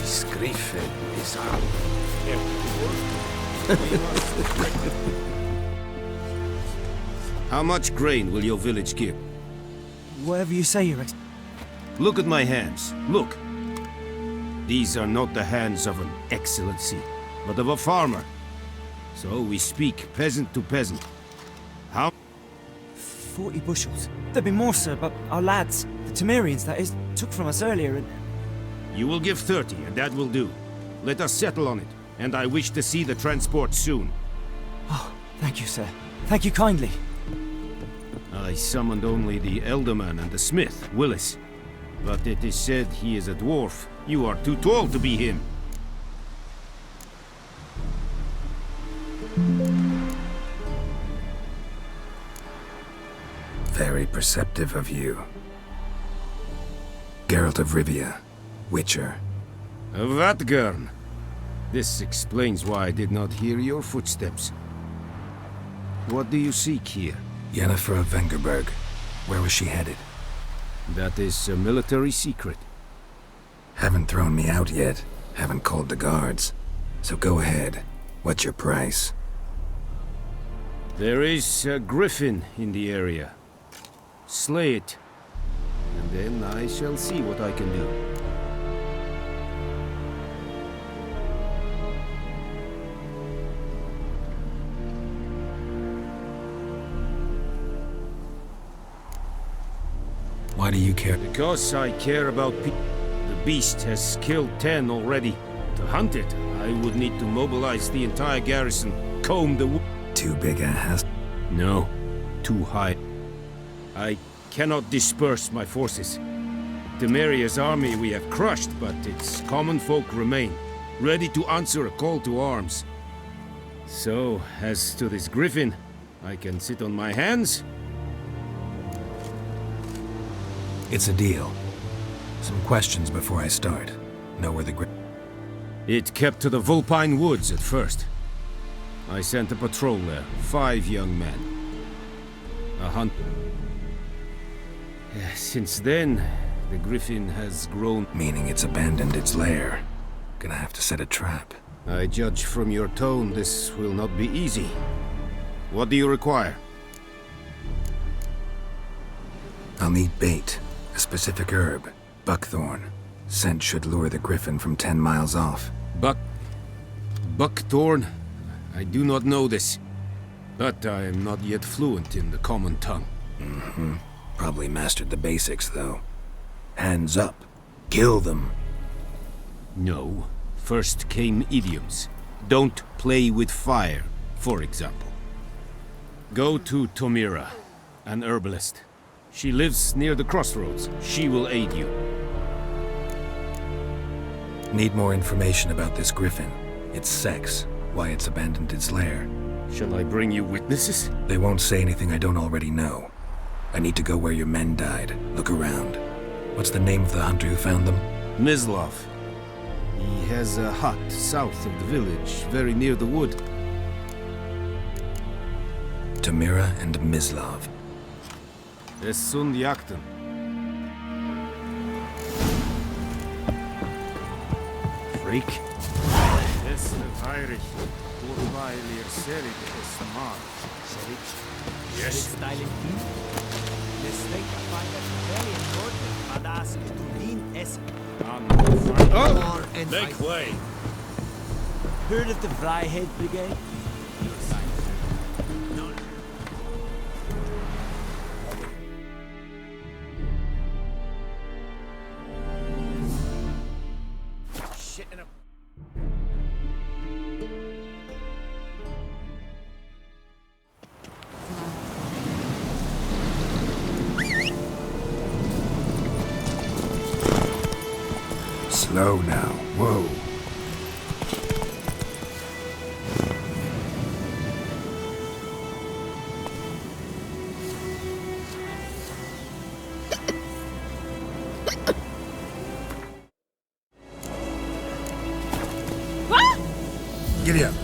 This Griffin is out. How much grain will your village give? Whatever you say, Your Excellency. Look at my hands. Look. These are not the hands of an excellency, but of a farmer. So we speak peasant to peasant. How? 40 bushels. There'd be more, sir, but our lads, the Temerians, that is, took from us earlier and... You will give 30, and that will do. Let us settle on it, and I wish to see the transport soon. Oh, thank you, sir. Thank you kindly. I summoned only the Elderman and the smith, Willis. But it is said he is a dwarf. You are too tall to be him. Very perceptive of you. Geralt of Rivia, Witcher. Vatgern. This explains why I did not hear your footsteps. What do you seek here? Yennefer of Vengerberg. Where was she headed? That is a military secret. Haven't thrown me out yet. Haven't called the guards. So go ahead. What's your price? There is a Griffin in the area. Slay it, and then I shall see what I can do. Why do you care? Because I care about people. The beast has killed 10 already. To hunt it, I would need to mobilize the entire garrison, comb the wood. Too big a hassle? No, too high. I cannot disperse my forces. Temeria's army we have crushed, but its common folk remain, ready to answer a call to arms. So, as to this Griffin, I can sit on my hands. It's a deal. Some questions before I start. Know where the It kept to the Vulpine Woods at first. I sent a patrol there, 5 young men. A hunt. Since then, the Griffin has grown. Meaning it's abandoned its lair. Gonna have to set a trap. I judge from your tone this will not be easy. What do you require? I'll need bait. A specific herb. Buckthorn. Scent should lure the Griffin from 10 miles off. Buckthorn? I do not know this. But I am not yet fluent in the common tongue. Mm-hmm. Probably mastered the basics, though. Hands up. Kill them. No. First came idioms. Don't play with fire, for example. Go to Tomira, an herbalist. She lives near the crossroads. She will aid you. Need more information about this Griffin. Its sex, why it's abandoned its lair. Shall I bring you witnesses? They won't say anything I don't already know. I need to go where your men died. Look around. What's the name of the hunter who found them? Mislav. He has a hut south of the village, very near the wood. Tamira and Mislav. Es sunt jakten. Freak. Es Heinrich. Urweiler Serig es Mar. Serig? Yes. Styling team. The state of find that very important, Adas Tudin es Oh! Make way! heard of the Vryheid Brigade? Shit in a... Slow now. Whoa. Giddy up.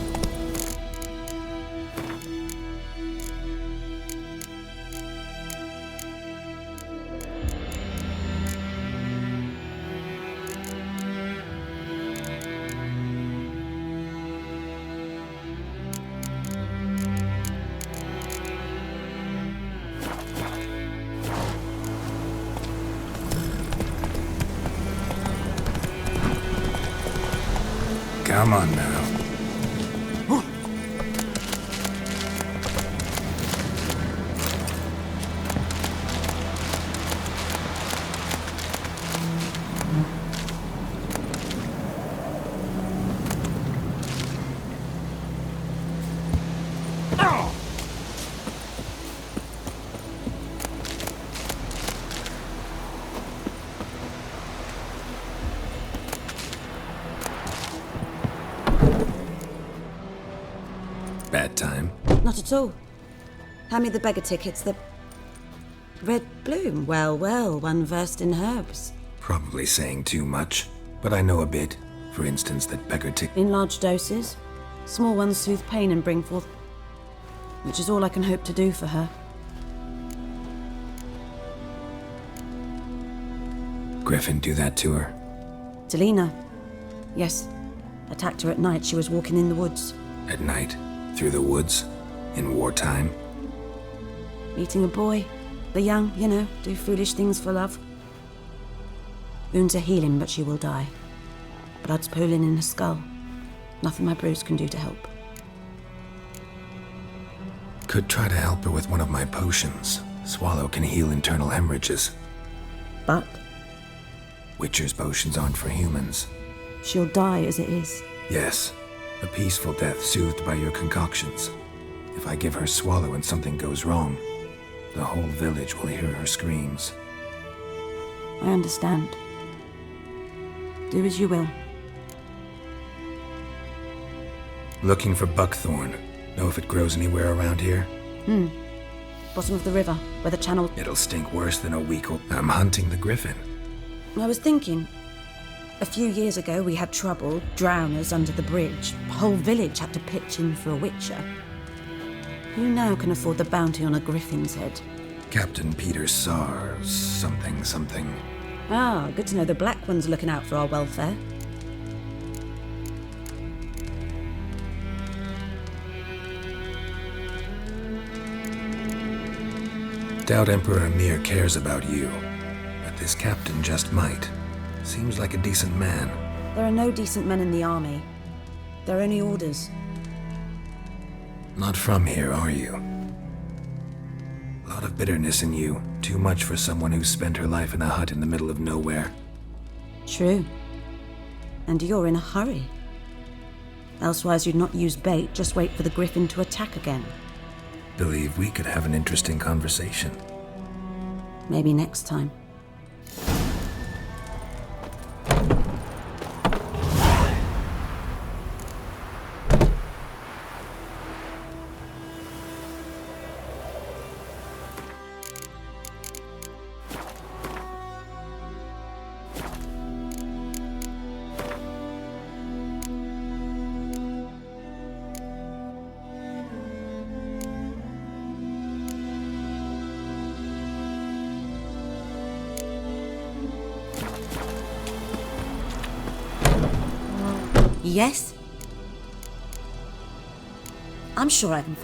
Come on now. Bad time? Not at all. Hand me the beggar tickets, the... Red bloom. Well, well, one versed in herbs. Probably saying too much, but I know a bit. For instance, that beggar tick. In large doses. Small ones soothe pain and bring forth... Which is all I can hope to do for her. Griffin do that to her? Delina. Yes. Attacked her at night. She was walking in the woods. At night? Through the woods? In wartime? Meeting a boy. The young, you know, do foolish things for love. Wounds are healing, but she will die. Blood's pooling in her skull. Nothing my brews can do to help. Could try to help her with one of my potions. Swallow can heal internal hemorrhages. But Witcher's potions aren't for humans. she'll die as it is. Yes, a peaceful death soothed by your concoctions. If I give her Swallow and something goes wrong, the whole village will hear her screams. I understand. Do as you will. Looking for buckthorn. Know if it grows anywhere around here? Bottom of the river, where the channel... It'll stink worse than a week old. I'm hunting the Griffin. I was thinking... A few years ago, we had trouble, drowners under the bridge. The whole village had to pitch in for a witcher. Who now can afford the bounty on a Griffin's head? Captain Peter Sars, something. Ah, good to know the Black One's looking out for our welfare. Doubt Emperor Emir cares about you, but this captain just might. Seems like a decent man. There are no decent men in the army. They're only orders. Not from here, are you? Lot of bitterness in you. Too much for someone who spent her life in a hut in the middle of nowhere. True. And you're in a hurry. Elsewise you'd not use bait, just wait for the Griffin to attack again. Believe we could have an interesting conversation. Maybe next time. Yes? I'm sure I can...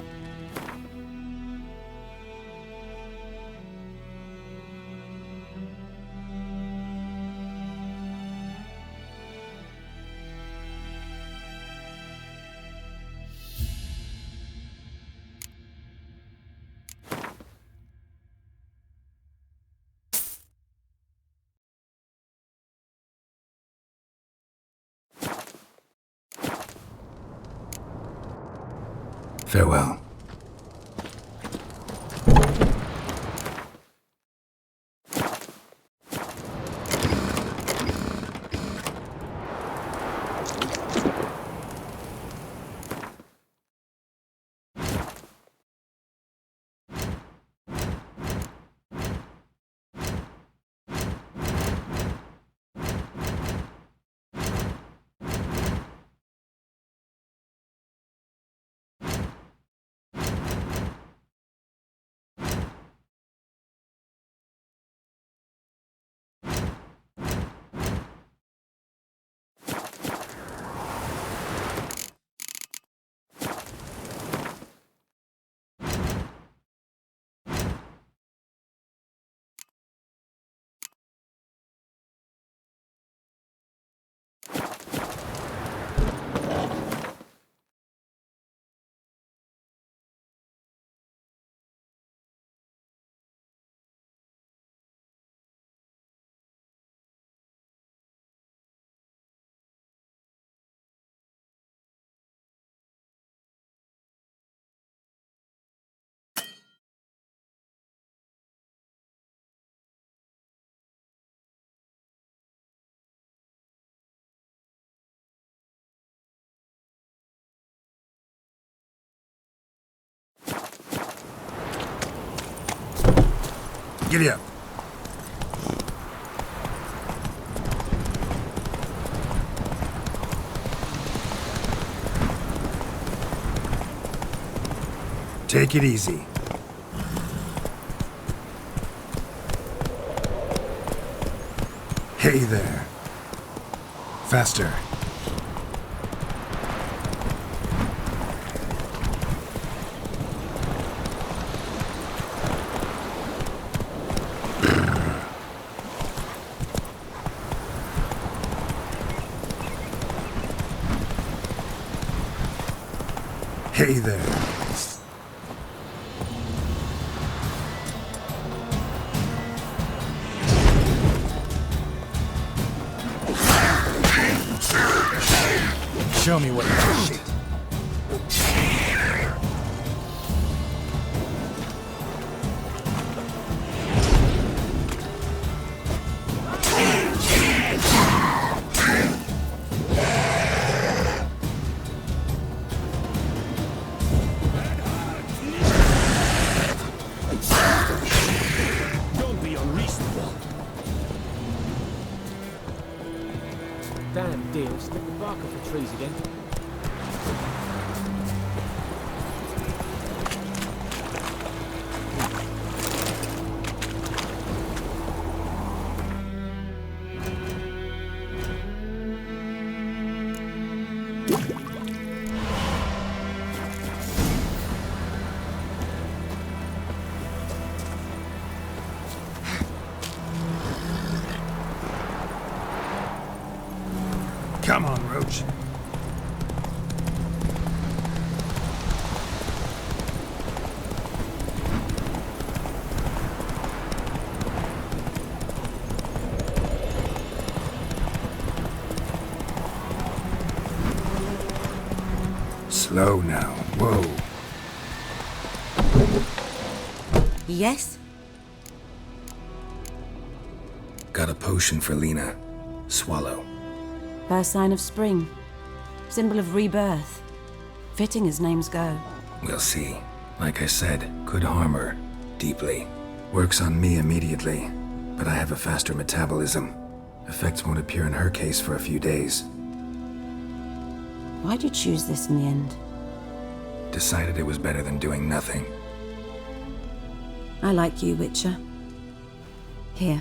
Farewell. Giddy up. Take it easy. Hey there. Faster. Hey there. Show me what you got. Don't be unreasonable. Damn deer, split the bark off the trees again. Come on, Roach. Slow now. Whoa. Yes? Got a potion for Lena. Swallow. First sign of spring. Symbol of rebirth. Fitting as names go. We'll see. Like I said, could harm her. Deeply. Works on me immediately, but I have a faster metabolism. Effects won't appear in her case for a few days. Why'd you choose this in the end? Decided it was better than doing nothing. I like you, Witcher. Here.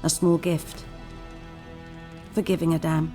A small gift. For giving a damn.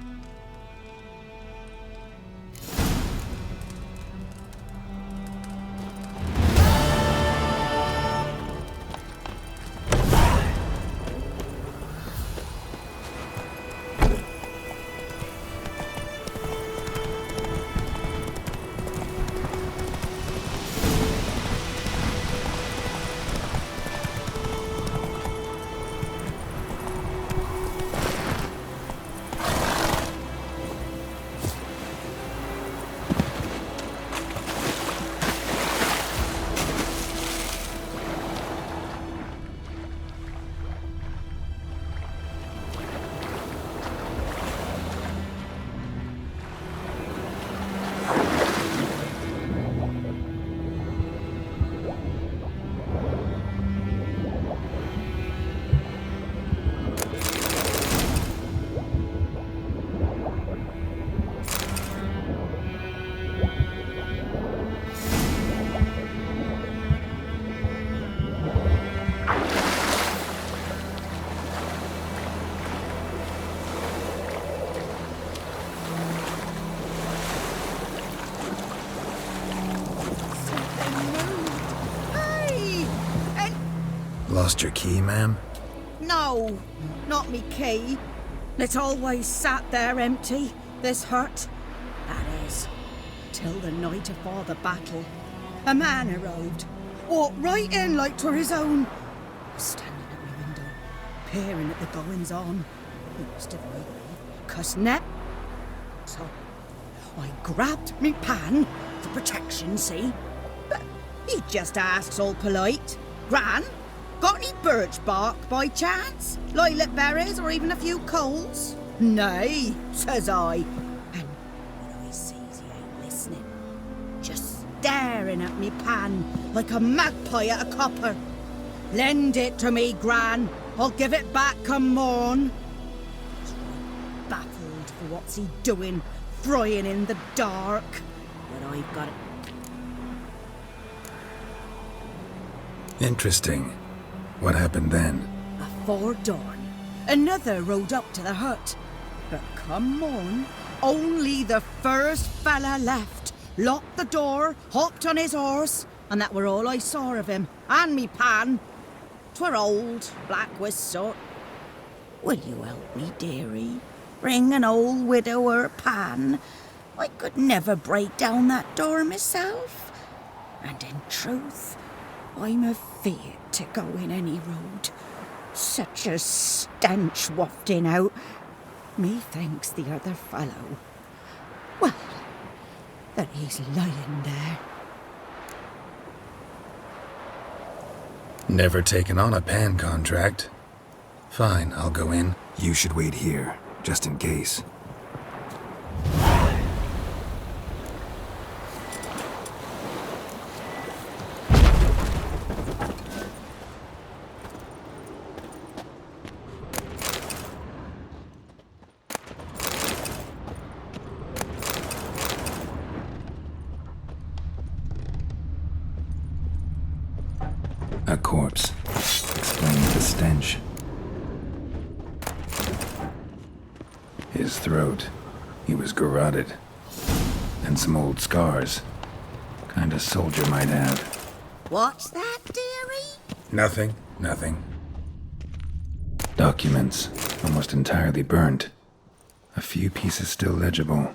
Lost your key, ma'am? No, not me key. It always sat there empty, this hut. That is, till the night afore the battle. A man arrived, walked right in like 'twere his own. Standing at my window, peering at the goings-on. He must have heard me, 'cause net. So, I grabbed me pan for protection, see? But he just asks all polite, Gran, got any birch bark by chance? Lilac berries or even a few coals? Nay, says I. And when I sees he ain't listening, just staring at me pan like a magpie at a copper. Lend it to me, Gran. I'll give it back come morn. He's right baffled for what's he doing, frying in the dark. But I've got it. Interesting. What happened then? Afore dawn, another rode up to the hut. But come morn, only the first fella left. Locked the door, hopped on his horse, and that were all I saw of him, and me pan. 'Twere old, black with soot. Will you help me, dearie? Bring an old widower pan. I could never break down that door myself. And in truth, I'm afeard to go in any road. Such a stench wafting out. Methinks the other fellow, well, that he's lying there. Never taken on a pan contract. Fine, I'll go in. You should wait here, just in case. A corpse. Explains the stench. His throat. He was garroted. And some old scars. Kind a soldier might have. What's that, dearie? Nothing. Documents. Almost entirely burnt. A few pieces still legible.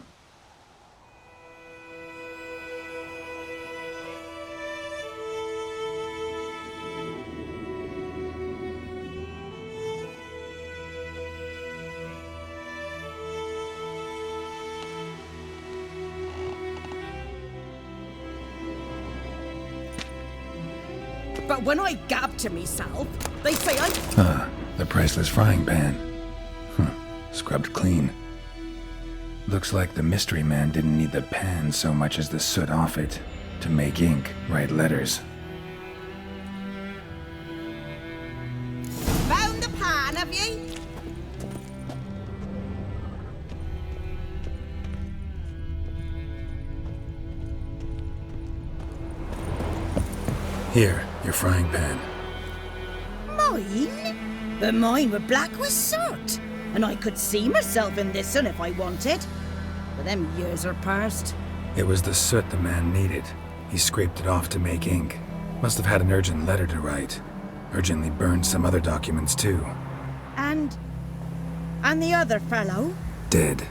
But when I gab to myself, they say I... The priceless frying pan. Scrubbed clean. Looks like the mystery man didn't need the pan so much as the soot off it to make ink, write letters. Found the pan, have ye? Here, your frying pan. Mine? But mine were black with soot. And I could see myself in this one if I wanted. But them years are past. It was the soot the man needed. He scraped it off to make ink. Must have had an urgent letter to write. Urgently burned some other documents too. And the other fellow? Dead.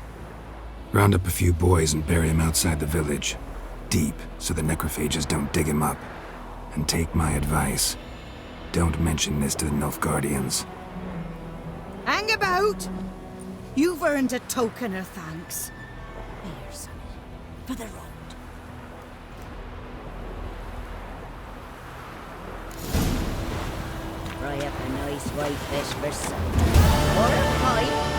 Round up a few boys and bury him outside the village. Deep, so the necrophages don't dig him up. And take my advice. Don't mention this to the Nilfgaardians. Hang about! You've earned a token of thanks. Here, sonny, for the road. Fry up a nice white fish for supper. Or a pie.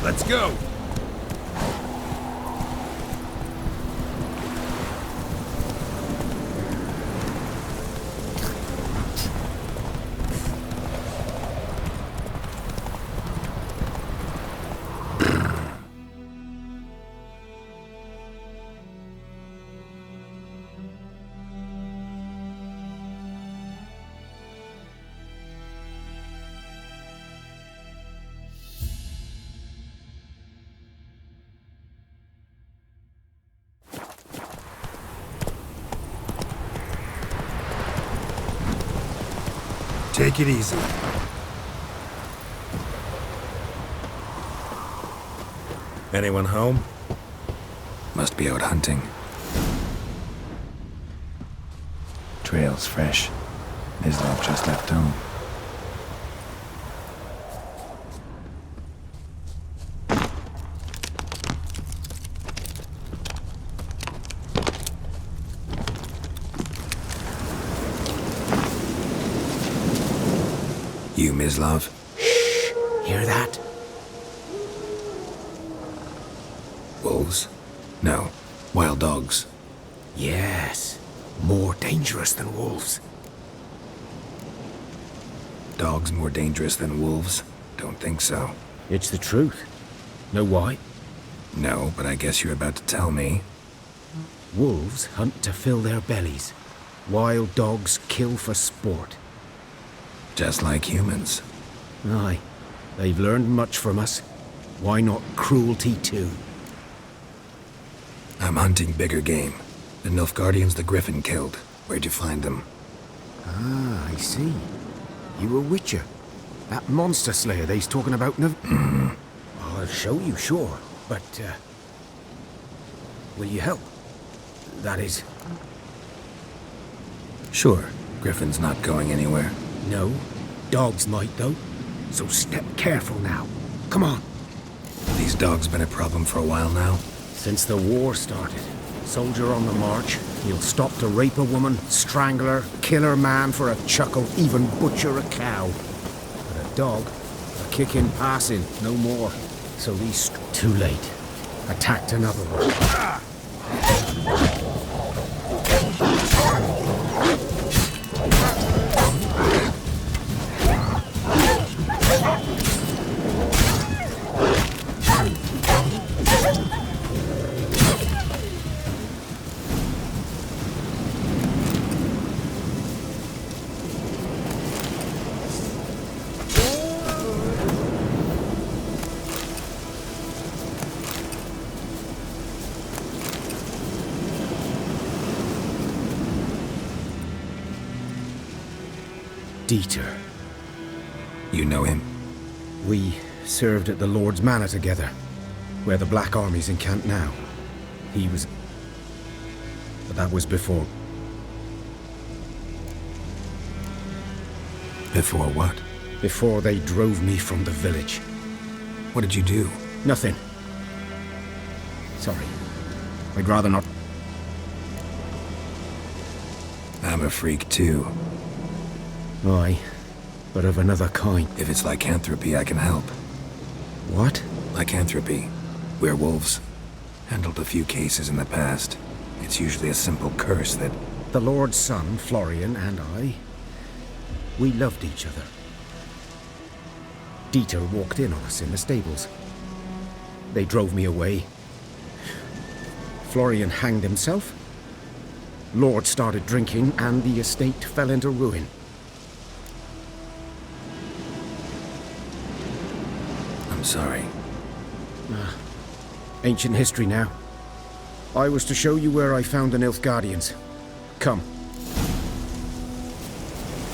Let's go! Take it easy. Anyone home? Must be out hunting. Trail's fresh. Islov just left home. You, Mislav? Hear that? No, wild dogs. Yes. More dangerous than wolves. Dogs more dangerous than wolves? Don't think so. It's the truth. Know why? No, but I guess you're about to tell me. Wolves hunt to fill their bellies. Wild dogs kill for sport. Just like humans. Aye. They've learned much from us. Why not cruelty too? I'm hunting bigger game. The Nilfgaardians the Griffin killed. Where'd you find them? Ah, I see. You a witcher. That monster slayer they's talking about I'll show you, sure. But, will you help? That is... Sure. Griffin's not going anywhere. No. Dogs might, though. So step careful now. Come on. These dogs been a problem for a while now? Since the war started. Soldier on the march. He'll stop to rape a woman, strangle her, kill her man for a chuckle, even butcher a cow. But a dog, a kick in passing, no more. So he's too late. Attacked another one. Dieter. You know him? We served at the Lord's Manor together, where the Black Army's encamped now. He was... But that was before... Before what? Before they drove me from the village. What did you do? Nothing. Sorry. I'd rather not... I'm a freak too. Aye, but of another kind. If it's lycanthropy, I can help. What? Lycanthropy. Werewolves. Handled a few cases in the past. It's usually a simple curse that... The Lord's son, Florian, and I... We loved each other. Dieter walked in on us in the stables. They drove me away. Florian hanged himself. Lord started drinking, and the estate fell into ruin. I'm sorry. Ancient history now. I was to show you where I found the Nilfgaardians. Come.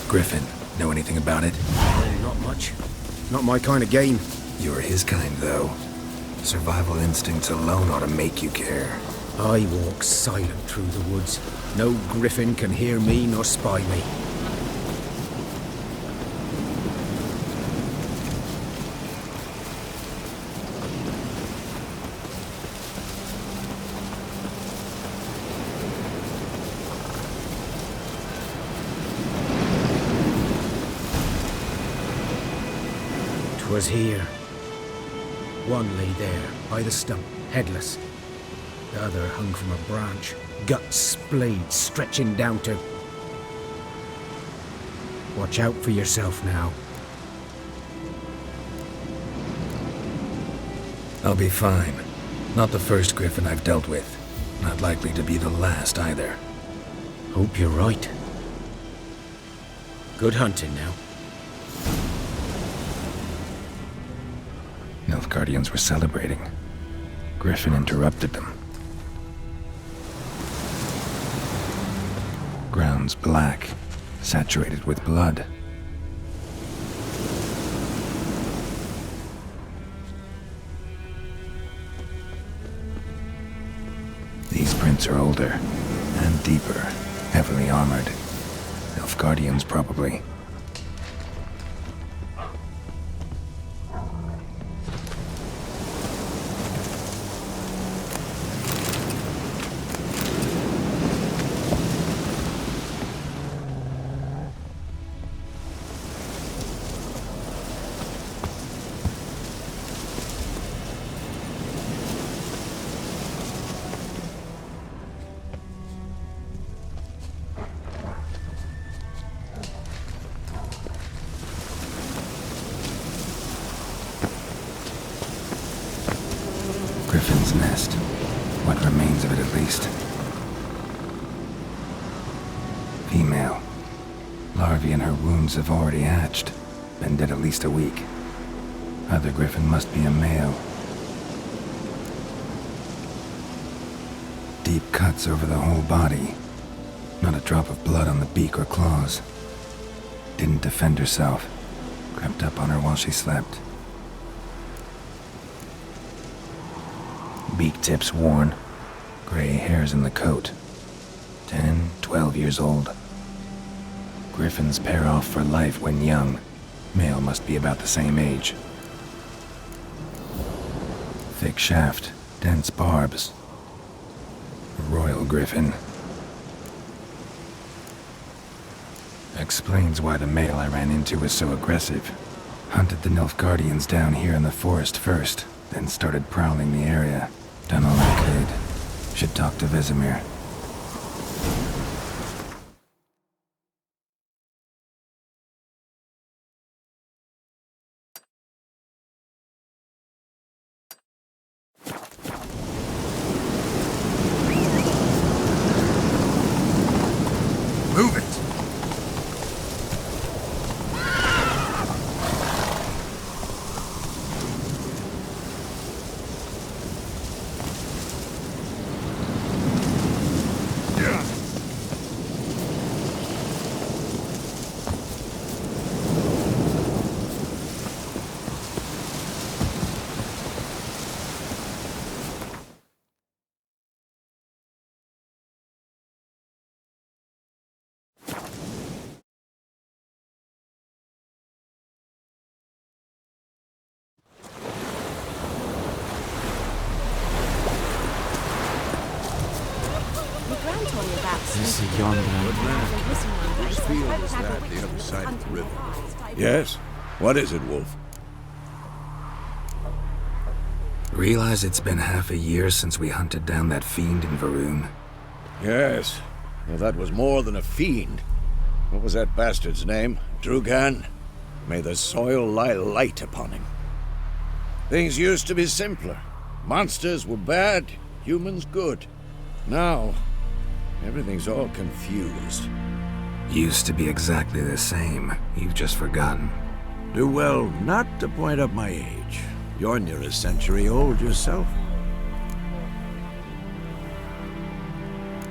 Griffin, know anything about it? Not much. Not my kind of game. You're his kind, though. Survival instincts alone ought to make you care. I walk silent through the woods. No Griffin can hear me nor spy me. Was here. One lay there, by the stump, headless. The other hung from a branch, guts splayed, stretching down to... Watch out for yourself now. I'll be fine. Not the first Griffin I've dealt with. Not likely to be the last, either. Hope you're right. Good hunting now. Nilfgaardians were celebrating. Griffin interrupted them. Ground's black, saturated with blood. These prints are older and deeper, heavily armored. Nilfgaardians, probably. Female. Larvae in her wounds have already hatched. Been dead at least a week. Other Griffin must be a male. Deep cuts over the whole body. Not a drop of blood on the beak or claws. Didn't defend herself. Crept up on her while she slept. Beak tips worn. Gray hairs in the coat. 10, 12 years old. Griffins pair off for life when young. Male must be about the same age. Thick shaft, dense barbs. Royal Griffin. Explains why the male I ran into was so aggressive. Hunted the Nilfgaardians down here in the forest first, then started prowling the area. Done all I could. Should talk to Vesemir. Move it! This is yonder. Whose field is that, the other side of the river? Yes? What is it, Wolf? Realize it's been half a year since we hunted down that fiend in Varun? Yes. Well, that was more than a fiend. What was that bastard's name? Drugan? May the soil lie light upon him. Things used to be simpler. Monsters were bad, humans good. Now, everything's all confused. Used to be exactly the same. You've just forgotten. Do well not to point up my age. You're near a century old yourself.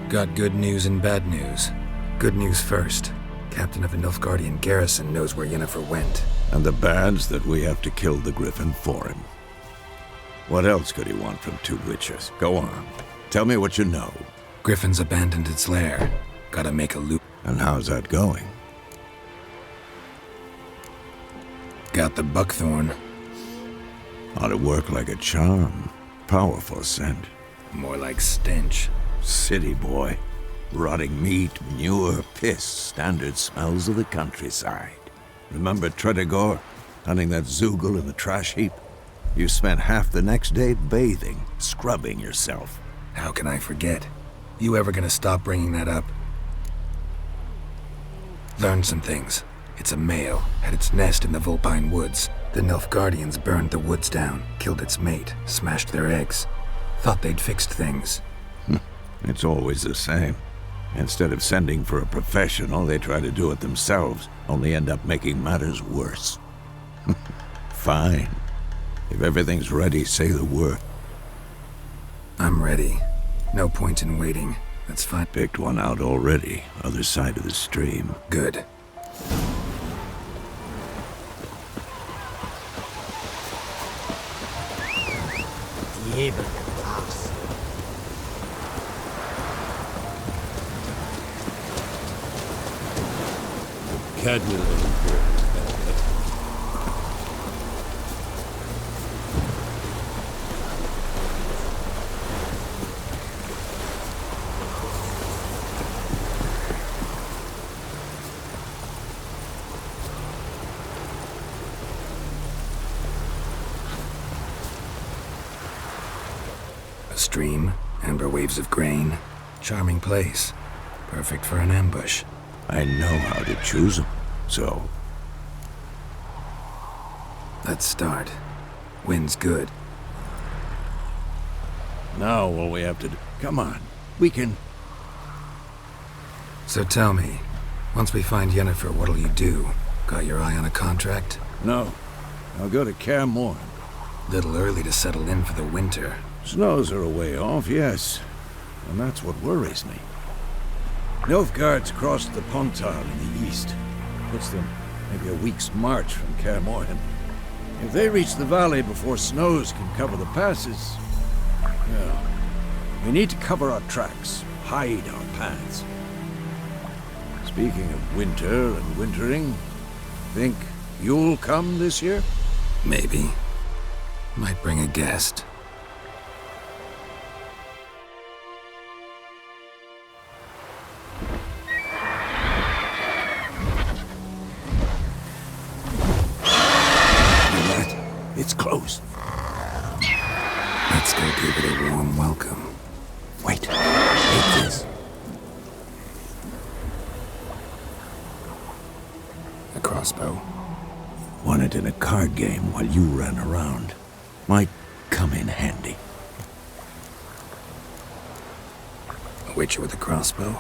Got good news and bad news. Good news first. Captain of a Nilfgaardian garrison knows where Yennefer went. And the bad's that we have to kill the Griffin for him. What else could he want from two witches? Go on. Tell me what you know. Griffin's abandoned its lair. Gotta make a loop. And how's that going? Got the buckthorn. Ought to work like a charm. Powerful scent. More like stench. City boy. Rotting meat, manure, piss. Standard smells of the countryside. Remember Tredegor? Hunting that Zoogle in the trash heap? You spent half the next day bathing, scrubbing yourself. How can I forget? You ever gonna stop bringing that up? Learned some things. It's a male, had its nest in the Vulpine Woods. The Nilfgaardians burned the woods down, killed its mate, smashed their eggs. Thought they'd fixed things. It's always the same. Instead of sending for a professional, they try to do it themselves, only end up making matters worse. Fine. If everything's ready, say the word. I'm ready. No point in waiting. That's fine. Picked one out already, other side of the stream. Good. A stream, amber waves of grain. Charming place. Perfect for an ambush. I know how to choose them, so... Let's start. Wind's good. Now all we have to do... Come on, we can... So tell me, Once we find Yennefer, what'll you do? Got your eye on a contract? No. I'll go to Kaer Morhen. Little early to settle in for the winter. Snows are a way off, yes. And that's what worries me. Nilfgaard's crossed the Pontar in the east. Puts them maybe a week's march from Kaer Morhen. If they reach the valley before snows can cover the passes... well, we need to cover our tracks, hide our paths. Speaking of winter and wintering, think you'll come this year? Maybe. Might bring a guest. It's closed. Let's go give it a warm welcome. Wait. Take this. A crossbow. Won it in a card game while you ran around. Might come in handy. A witcher with a crossbow?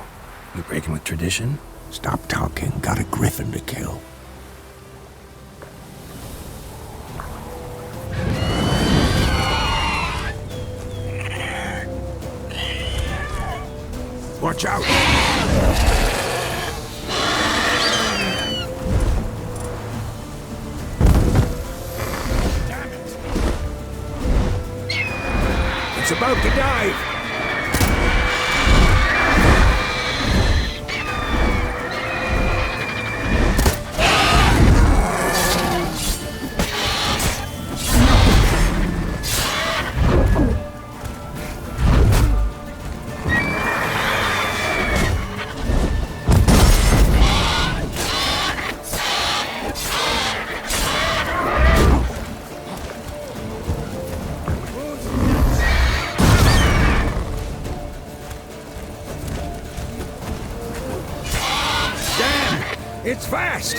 You breaking with tradition? Stop talking. Got a griffin to kill. Watch out! Damn it! It's about to dive! It's fast!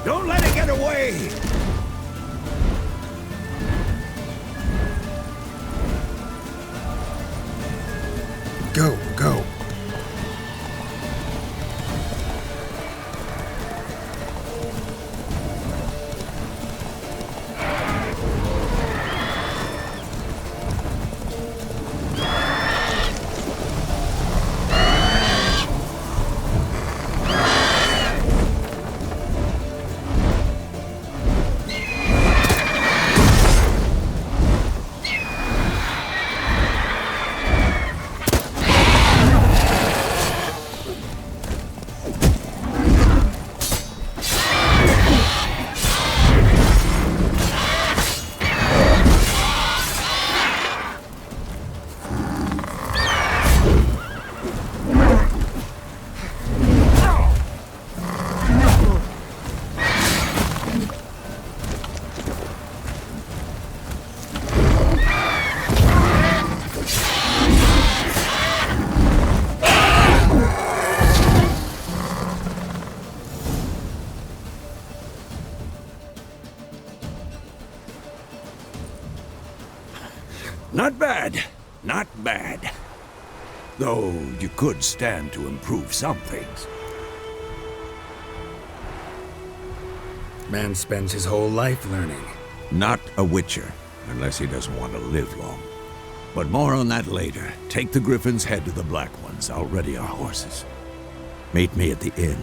Don't let it get away! Go, go. Not bad. Not bad. Though you could stand to improve some things. Man spends his whole life learning. Not a witcher, unless he doesn't want to live long. But more on that later. Take the Griffin's head to the Black Ones. I'll ready our horses. Meet me at the inn.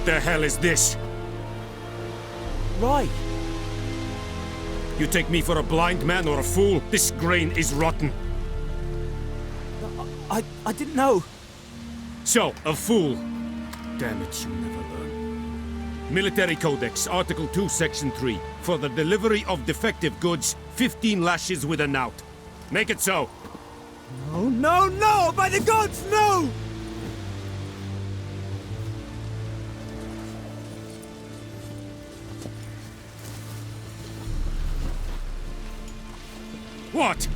the hell is this? Right. You take me for a blind man or a fool? This grain is rotten. I didn't know. So, a fool. Damn it, you never learn. Military Codex, Article 2, Section 3. For the delivery of defective goods, 15 lashes with a knout. Make it so. Oh, no, no! By the gods, no! What?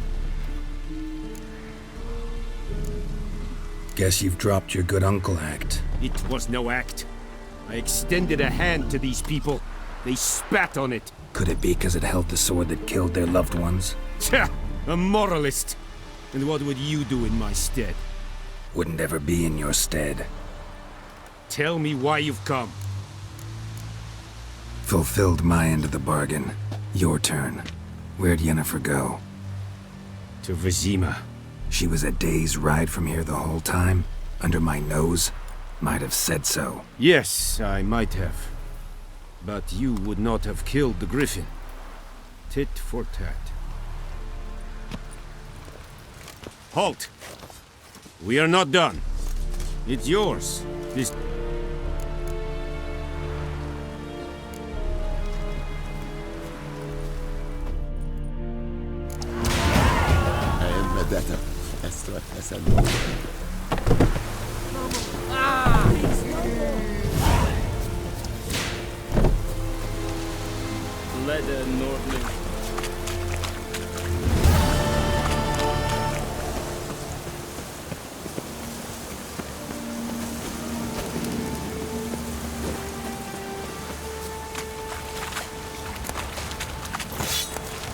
Guess you've dropped your good uncle act. It was no act. I extended a hand to these people. They spat on it. Could it be because it held the sword that killed their loved ones? Tja, a moralist. And what would you do in my stead? Wouldn't ever be in your stead. Tell me why you've come. Fulfilled my end of the bargain. Your turn. Where'd Yennefer go? To Vizima. She was a day's ride from here the whole time? Under my nose? Might have said so. Yes, I might have. But you would not have killed the Griffin. Tit for tat. Halt! We are not done. It's yours. This... Leather Nordling.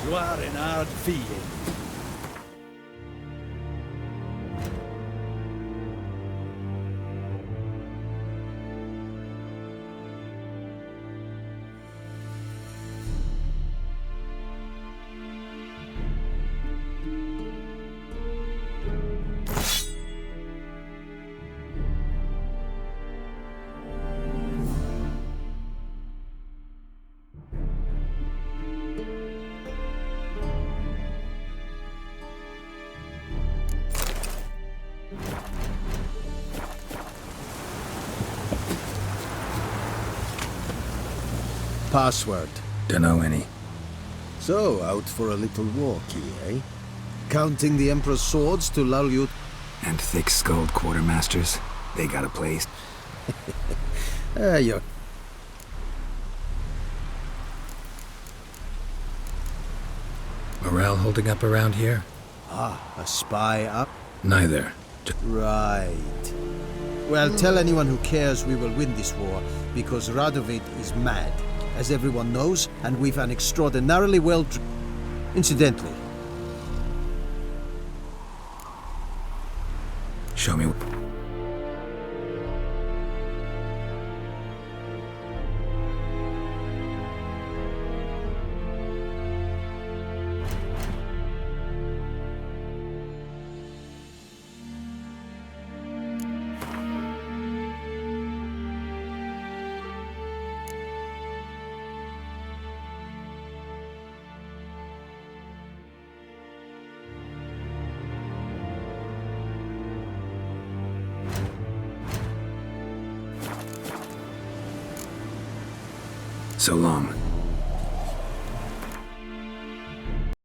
You are an hard fiend. Password. Dunno any. So, out for a little walkie, eh? Counting the Emperor's swords to lull you... And thick-skulled quartermasters? They got a place. You're... Morale holding up around here? Ah, a spy up? Neither. Right. Well, tell anyone who cares we will win this war, because Radovid is mad, as everyone knows, and we've an extraordinarily well... Incidentally, Show me... So long.